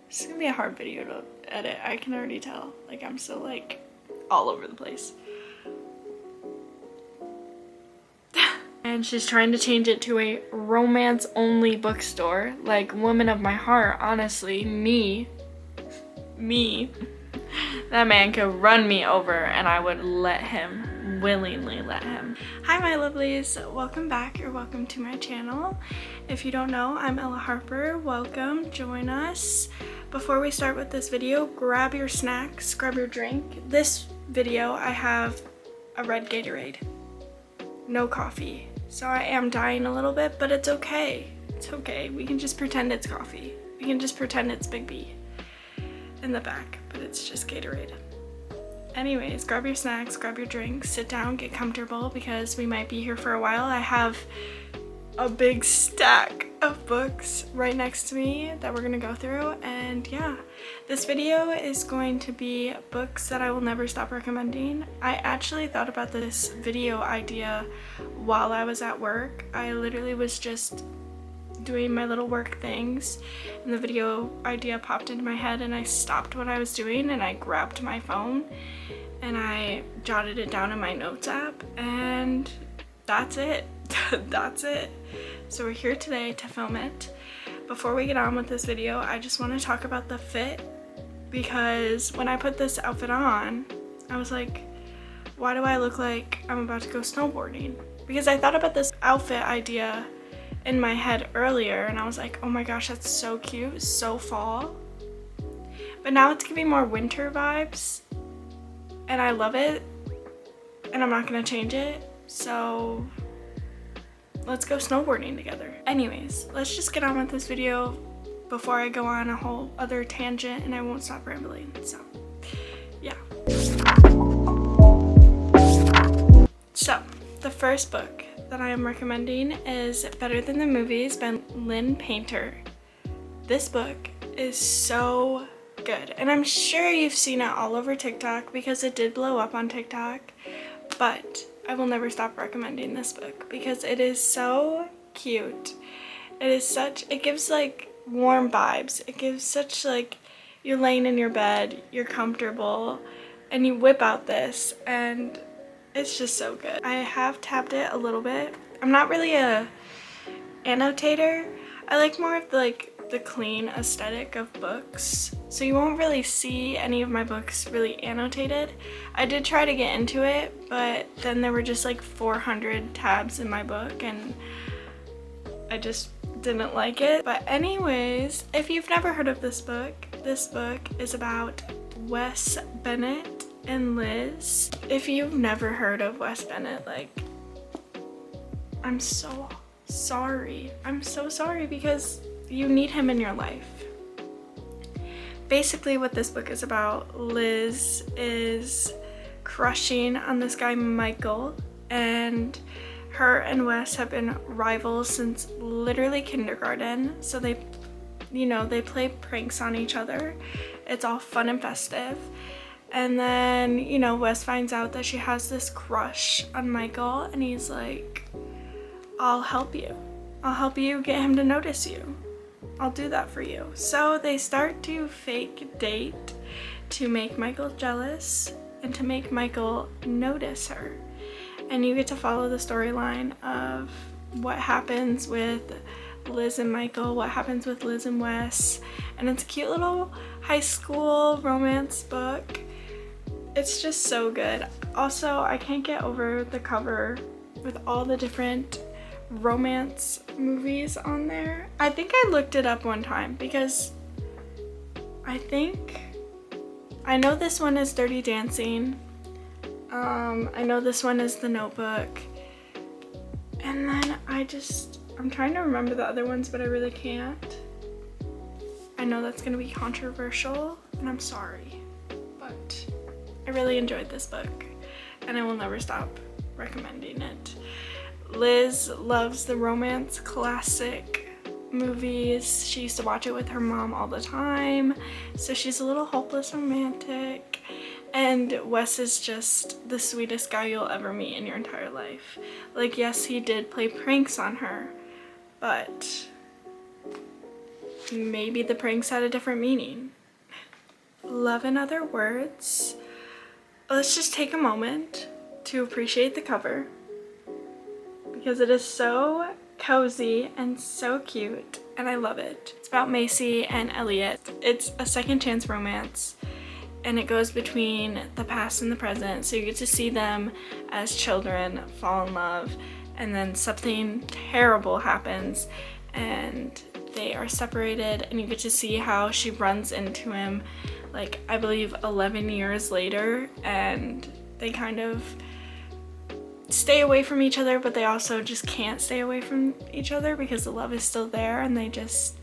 This is gonna be a hard video to edit. I can already tell. Like, I'm still like all over the place. And she's trying to change it to a romance-only bookstore. Like, woman of my heart, honestly, me. That man could run me over and I would let him, willingly let him. Hi my lovelies, welcome back or welcome to my channel. If you don't know, I'm Ella Harper. Welcome, join us. Before we start with this video, grab your snacks, grab your drink. This video I have a red Gatorade. No coffee. So I am dying a little bit, but it's okay. It's okay. We can just pretend it's coffee. We can just pretend it's Big B in the back, but it's just Gatorade. Anyways, grab your snacks, grab your drinks, sit down, get comfortable because we might be here for a while. I have a big stack of books right next to me that we're gonna go through, and yeah, this video is going to be books that I will never stop recommending. I actually thought about this video idea while I was at work. I literally was just doing my little work things and the video idea popped into my head, and I stopped what I was doing and I grabbed my phone and I jotted it down in my notes app, and that's it. That's it. So we're here today to film it. Before we get on with this video, I just want to talk about the fit, because when I put this outfit on, I was like, why do I look like I'm about to go snowboarding? Because I thought about this outfit idea in my head earlier and I was like, oh my gosh, that's so cute, so fall. But now it's giving more winter vibes and I love it and I'm not gonna change it. So let's go snowboarding together. Anyways, let's just get on with this video before I go on a whole other tangent and I won't stop rambling. So yeah. So the first book that I am recommending is Better Than the Movies by Lynn Painter. This book is so good and I'm sure you've seen it all over TikTok because it did blow up on TikTok, but I will never stop recommending this book because it is so cute. It gives like warm vibes. It gives such like, you're laying in your bed, you're comfortable, and you whip out this and it's just so good. I have tabbed it a little bit. I'm not really a annotator. I like more of the clean aesthetic of books. So you won't really see any of my books really annotated. I did try to get into it, but then there were just like 400 tabs in my book and I just didn't like it. But anyways, if you've never heard of this book is about Wes Bennett and Liz. If you've never heard of Wes Bennett, like, I'm so sorry. I'm so sorry because you need him in your life. Basically what this book is about, Liz is crushing on this guy Michael, and her and Wes have been rivals since literally kindergarten. So they play pranks on each other. It's all fun and festive. And then, Wes finds out that she has this crush on Michael and he's like, I'll help you. I'll help you get him to notice you. I'll do that for you. So they start to fake date to make Michael jealous and to make Michael notice her. And you get to follow the storyline of what happens with Liz and Michael, what happens with Liz and Wes. And it's a cute little high school romance book. It's just so good. Also, I can't get over the cover with all the different romance movies on there. I think I looked it up one time because I know this one is Dirty Dancing. I know this one is The Notebook. And then I'm trying to remember the other ones, but I really can't. I know that's gonna be controversial and I'm sorry, but I really enjoyed this book and I will never stop recommending it. Liz loves the romance classic movies. She used to watch it with her mom all the time. So she's a little hopeless romantic. And Wes is just the sweetest guy you'll ever meet in your entire life. Like, yes, he did play pranks on her, but maybe the pranks had a different meaning. Love in Other Words. Let's just take a moment to appreciate the cover because it is so cozy and so cute and I love it. It's about Macy and Elliot. It's a second chance romance and it goes between the past and the present, so you get to see them as children fall in love and then something terrible happens and they are separated, and you get to see how she runs into him, like I believe 11 years later, and they kind of stay away from each other, but they also just can't stay away from each other because the love is still there and they just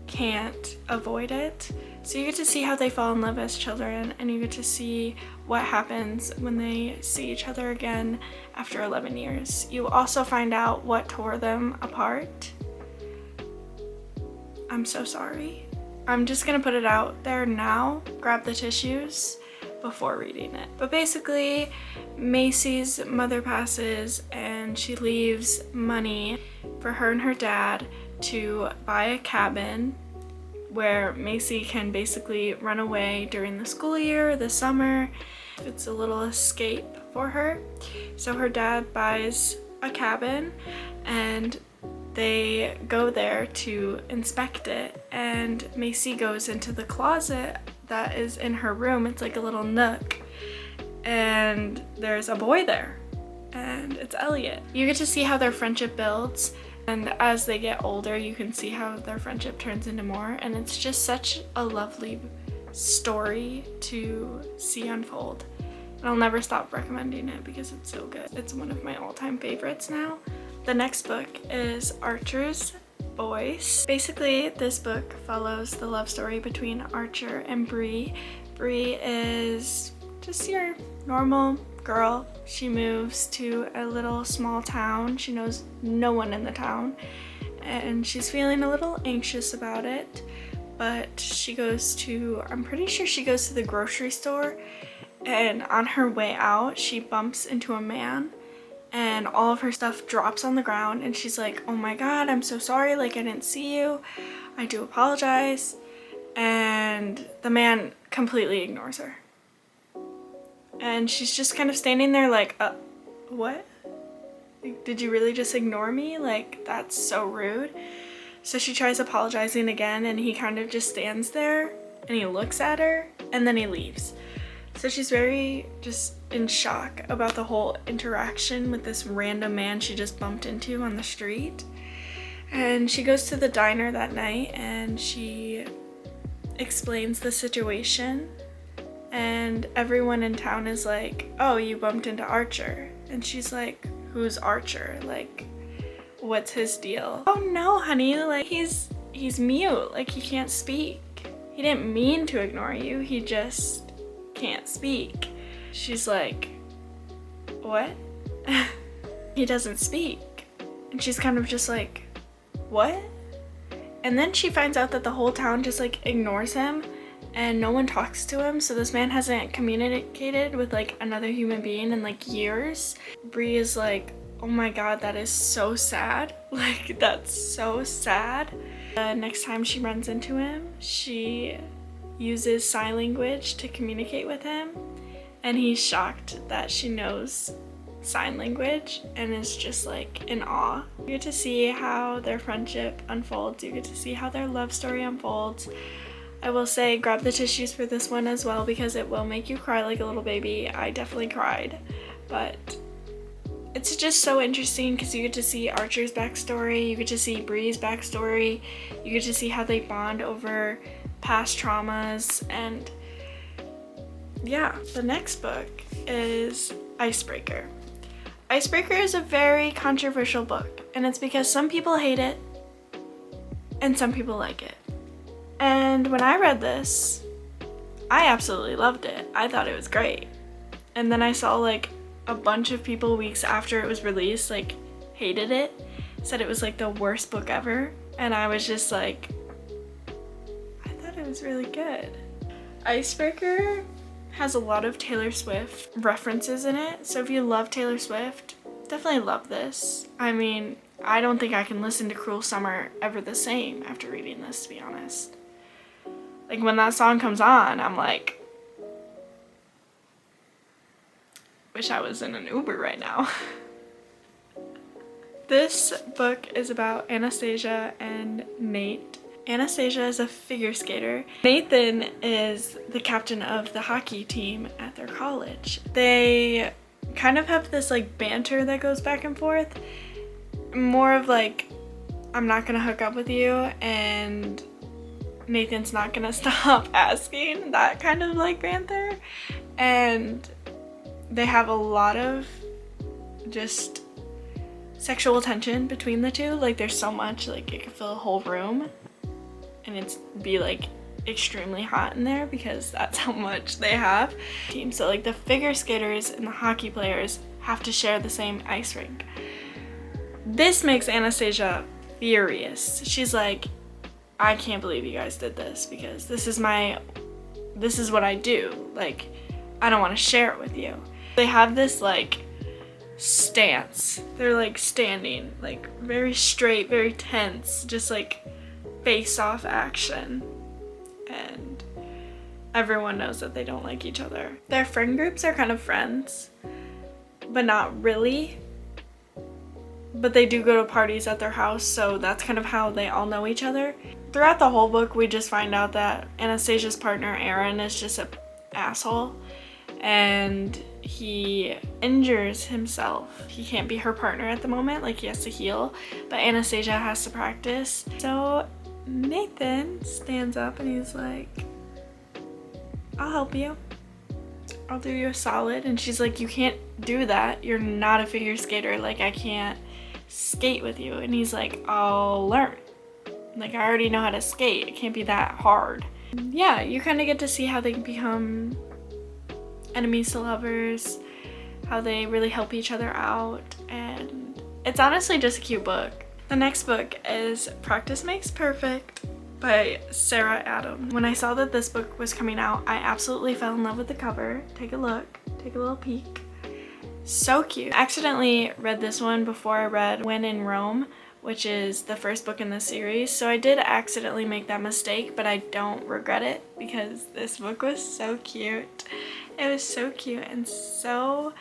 can't avoid it. So you get to see how they fall in love as children, and you get to see what happens when they see each other again after 11 years. You also find out what tore them apart. I'm so sorry. I'm just gonna put it out there now. Grab the tissues before reading it. But basically, Macy's mother passes and she leaves money for her and her dad to buy a cabin where Macy can basically run away during the school year, the summer. It's a little escape for her. So her dad buys a cabin and they go there to inspect it, and Macy goes into the closet that is in her room. It's like a little nook, and there's a boy there, and it's Elliot. You get to see how their friendship builds, and as they get older you can see how their friendship turns into more, and it's just such a lovely story to see unfold. And I'll never stop recommending it because it's so good. It's one of my all-time favorites now. The next book is Archer's Voice. Basically, this book follows the love story between Archer and Bree. Bree is just your normal girl. She moves to a little small town. She knows no one in the town, and she's feeling a little anxious about it, but she goes to, I'm pretty sure she goes to the grocery store, and on her way out, she bumps into a man, and all of her stuff drops on the ground, and she's like, oh my god, I'm so sorry, like I didn't see you, I do apologize. And the man completely ignores her, and she's just kind of standing there like, what? Like, did you really just ignore me? Like, that's so rude. So she tries apologizing again, and he kind of just stands there and he looks at her and then he leaves. So she's very just in shock about the whole interaction with this random man she just bumped into on the street. And she goes to the diner that night and she explains the situation, and everyone in town is like, oh, you bumped into Archer. And she's like, who's Archer? Like, what's his deal? Oh no, honey, like he's mute, like he can't speak. He didn't mean to ignore you, he just can't speak. She's like, what? He doesn't speak. And she's kind of just like, what? And then she finds out that the whole town just like ignores him and no one talks to him, so this man hasn't communicated with like another human being in like years. Bree is like, oh my god, that is so sad. Like, that's so sad. Next time she runs into him, she uses sign language to communicate with him, and he's shocked that she knows sign language and is just like in awe. You get to see how their friendship unfolds. You get to see how their love story unfolds. I will say, grab the tissues for this one as well because it will make you cry like a little baby. I definitely cried, but it's just so interesting because you get to see Archer's backstory, you get to see Bree's backstory, you get to see how they bond over past traumas, and yeah. The next book is Icebreaker. Icebreaker is a very controversial book, and it's because some people hate it and some people like it. And when I read this, I absolutely loved it. I thought it was great. And then I saw like a bunch of people weeks after it was released like hated it, said it was like the worst book ever, and I was just like, I thought it was really good. Icebreaker has a lot of Taylor Swift references in it, so if you love Taylor Swift, definitely love this. I mean, I don't think I can listen to Cruel Summer ever the same after reading this, to be honest. Like, when that song comes on, I'm like, wish I was in an Uber right now. This book is about Anastasia and Nate. Anastasia is a figure skater. Nathan is the captain of the hockey team at their college. They kind of have this like banter that goes back and forth. More of like, I'm not gonna hook up with you, and Nathan's not gonna stop asking, that kind of like banter. And they have a lot of just sexual tension between the two. Like, there's so much, like it could fill a whole room and it's be like extremely hot in there because that's how much they have. So like the figure skaters and the hockey players have to share the same ice rink. This makes Anastasia furious. She's like, I can't believe you guys did this because this is what I do. Like, I don't want to share it with you. They have this like stance. They're like standing like very straight, very tense, just like face-off action, and everyone knows that they don't like each other. Their friend groups are kind of friends, but not really. But they do go to parties at their house, so that's kind of how they all know each other. Throughout the whole book, we just find out that Anastasia's partner, Aaron, is just an asshole, and he injures himself. He can't be her partner at the moment, like he has to heal, but Anastasia has to practice. So Nathan stands up and he's like, I'll help you. I'll do you a solid. And she's like, you can't do that. You're not a figure skater. Like, I can't skate with you. And he's like, I'll learn. Like, I already know how to skate. It can't be that hard. Yeah, you kind of get to see how they become enemies to lovers, how they really help each other out, and it's honestly just a cute book. The next book is Practice Makes Perfect by Sarah Adam. When I saw that this book was coming out, I absolutely fell in love with the cover. Take a look, take a little peek. So cute. I accidentally read this one before I read When in Rome, which is the first book in the series. So I did accidentally make that mistake, but I don't regret it because this book was so cute. It was so cute and so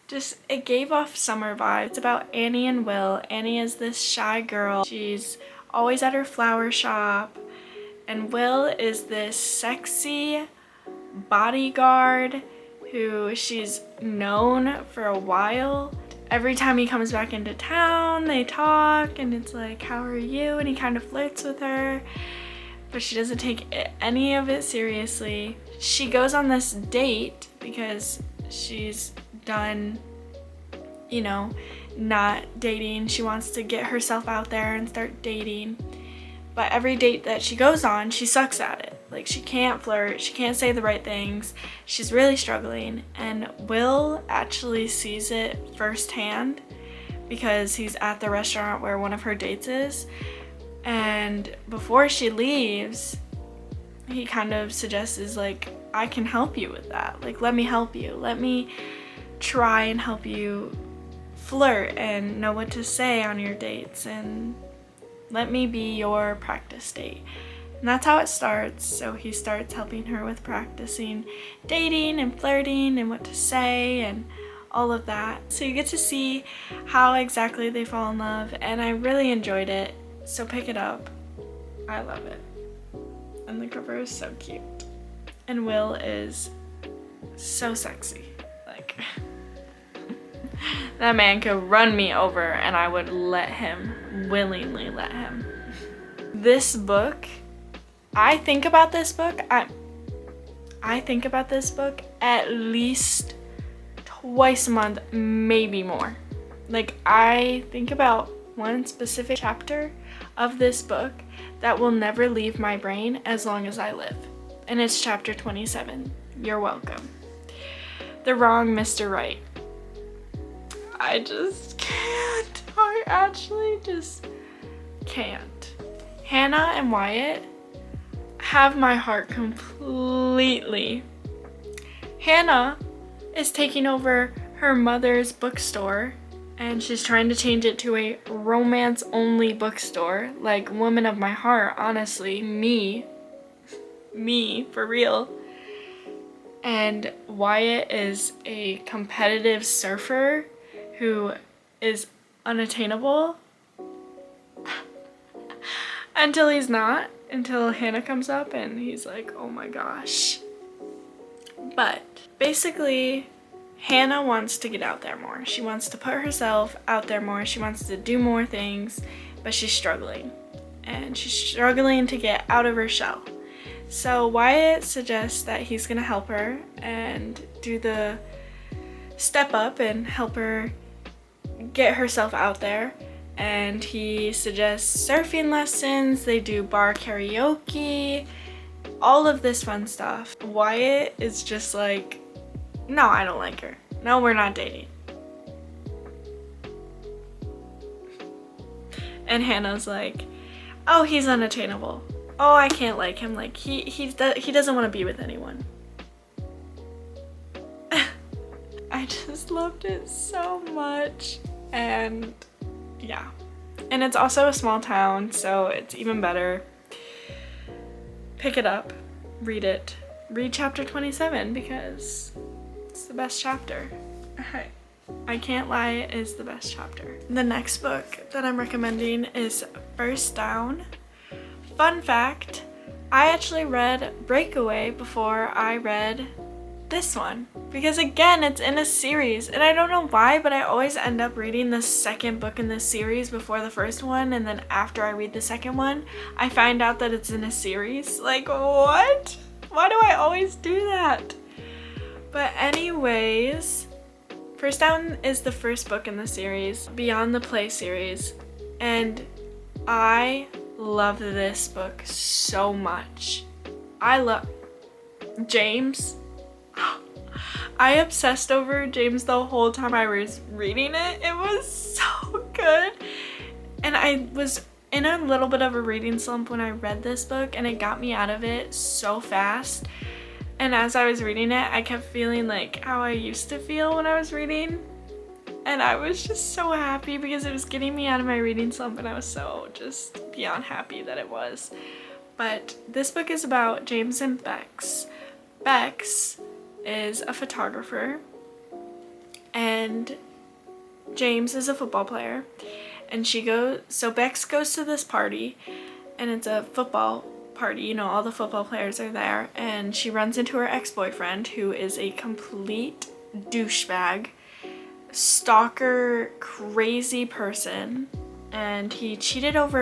just, it gave off summer vibes. It's about Annie and Will. Annie is this shy girl. She's always at her flower shop. And Will is this sexy bodyguard who she's known for a while. Every time he comes back into town, they talk and it's like, how are you? And he kind of flirts with her, but she doesn't take any of it seriously. She goes on this date because she's done, you know, not dating. She wants to get herself out there and start dating. But every date that she goes on, she sucks at it. Like, she can't flirt, she can't say the right things. She's really struggling. And Will actually sees it firsthand because he's at the restaurant where one of her dates is. And before she leaves, he kind of suggests, is like, I can help you with that. Like, let me help you. Let me try and help you flirt and know what to say on your dates, and let me be your practice date. And that's how it starts. So he starts helping her with practicing dating and flirting and what to say and all of that. So you get to see how exactly they fall in love, and I really enjoyed it. So pick it up. I love it. And the cover is so cute. And Will is so sexy. Like, that man could run me over and I would let him, willingly let him. This book, I think about this book at least twice a month, maybe more. Like, I think about one specific chapter of this book that will never leave my brain as long as I live. And it's chapter 27. You're welcome. The Wrong Mr. Right. I just can't. I actually just can't. Hannah and Wyatt have my heart completely. Hannah is taking over her mother's bookstore and she's trying to change it to a romance-only bookstore. Like, woman of my heart, honestly, me, for real. And Wyatt is a competitive surfer who is unattainable until he's not, until Hannah comes up and he's like, oh my gosh. But basically, Hannah wants to get out there more. She wants to put herself out there more. She wants to do more things, but she's struggling. And she's struggling to get out of her shell. So Wyatt suggests that he's gonna help her and do the step up and help her get herself out there. And he suggests surfing lessons, they do bar karaoke, all of this fun stuff. Wyatt is just like, no, I don't like her. No, we're not dating. And Hannah's like, oh, he's unattainable. Oh, I can't like him. Like, he doesn't want to be with anyone. I just loved it so much. And yeah. And it's also a small town, so it's even better. Pick it up. Read it. Read chapter 27 because it's the best chapter. I can't lie, it is the best chapter. The next book that I'm recommending is First Down. Fun fact, I actually read Breakaway before I read this one. Because again, it's in a series. And I don't know why, but I always end up reading the second book in this series before the first one. And then after I read the second one, I find out that it's in a series. Like, what? Why do I always do that? But anyways, First Down is the first book in the series, Beyond the Play series. And I love this book so much. I love James. I obsessed over James the whole time I was reading it. It was so good. And I was in a little bit of a reading slump when I read this book, and it got me out of it so fast. And as I was reading it, I kept feeling like how I used to feel when I was reading. And I was just so happy because it was getting me out of my reading slump, and I was so just beyond happy that it was. But this book is about James and Bex. Bex is a photographer, and James is a football player. And Bex goes to this party, and it's a football party, you know, all the football players are there, and she runs into her ex-boyfriend, who is a complete douchebag, stalker, crazy person, and he cheated on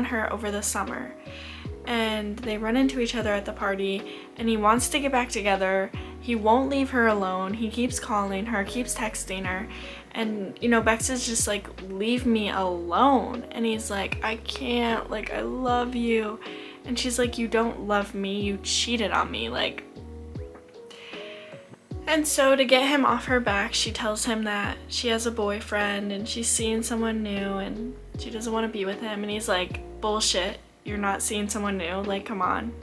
her over the summer. And they run into each other at the party, and he wants to get back together. He won't leave her alone. He keeps calling her, keeps texting her, and you know, Bex is just like, leave me alone. And he's like, I can't, like, I love you. And she's like, you don't love me, you cheated on me, like. And so to get him off her back, she tells him that she has a boyfriend and she's seeing someone new and she doesn't want to be with him. And he's like, bullshit, you're not seeing someone new, like, come on.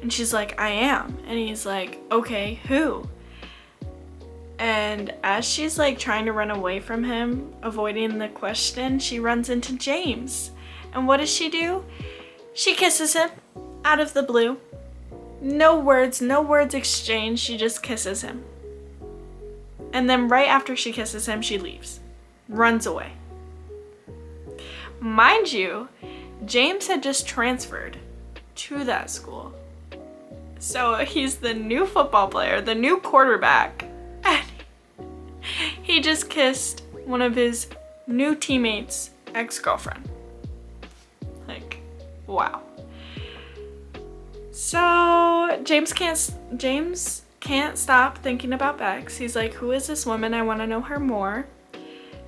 And she's like, I am. And he's like, okay, who? And as she's like trying to run away from him, avoiding the question, she runs into James. And what does she do? She kisses him out of the blue. No words exchanged, she just kisses him. And then right after she kisses him, she leaves, runs away. Mind you, James had just transferred to that school. So he's the new football player, the new quarterback. And he just kissed one of his new teammates' ex-girlfriend. Like, wow. So James can't stop thinking about Bex. He's like, who is this woman? I want to know her more.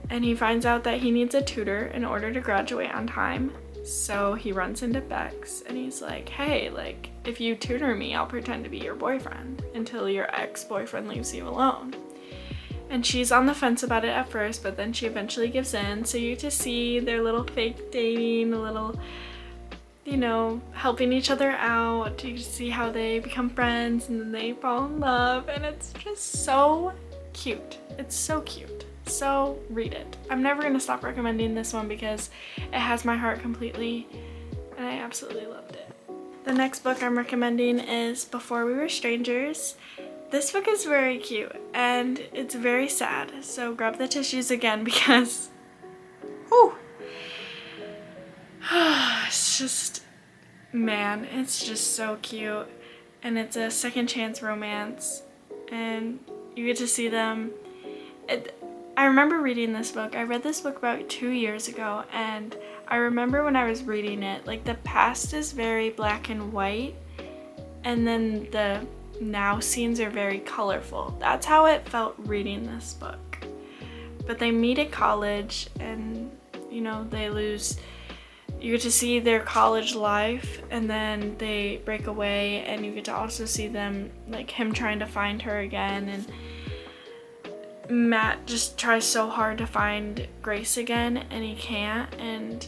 And he finds out that he needs a tutor in order to graduate on time. So he runs into Bex and he's like, hey, like, if you tutor me, I'll pretend to be your boyfriend until your ex-boyfriend leaves you alone. And she's on the fence about it at first, but then she eventually gives in. So you get to see their little fake dating, a little, you know, helping each other out. You see how they become friends and then they fall in love, and it's just so cute. It's so cute. So read it. I'm never gonna stop recommending this one because it has my heart completely and I absolutely loved it. The next book I'm recommending is Before We Were Strangers. This book is very cute and it's very sad, so grab the tissues again because whew, it's just, man, it's just so cute. And it's a second chance romance and you get to see them. I remember reading this book. I read this book about 2 years ago and I remember when I was reading it, like the past is very black and white and then the now scenes are very colorful. That's how it felt reading this book. But they meet at college and, you know, you get to see their college life and then they break away and you get to also see them, like him trying to find her again, and Matt just tries so hard to find Grace again and he can't, and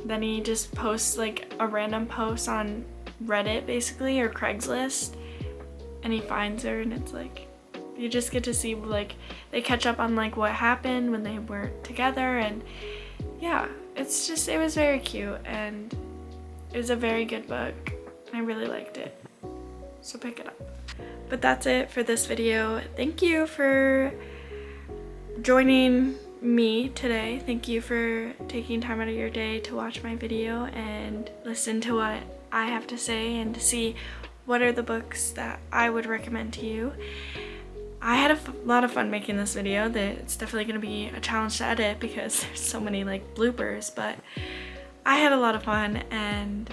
then he just posts like a random post on Reddit basically, or Craigslist, and he finds her, and it's like you just get to see like they catch up on like what happened when they were together, and yeah, it was very cute and it was a very good book. I really liked it, so pick it up. But that's it for this video. Thank you for joining me today. Thank you for taking time out of your day to watch my video and listen to what I have to say and to see what are the books that I would recommend to you. I had a lot of fun making this video. It's definitely going to be a challenge to edit because there's so many like bloopers, but I had a lot of fun, and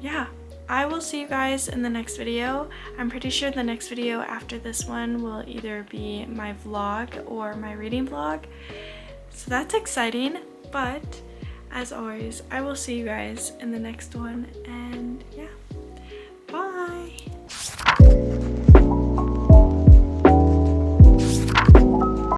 yeah, I will see you guys in the next video. I'm pretty sure the next video after this one will either be my vlog or my reading vlog. So that's exciting, but as always, I will see you guys in the next one, and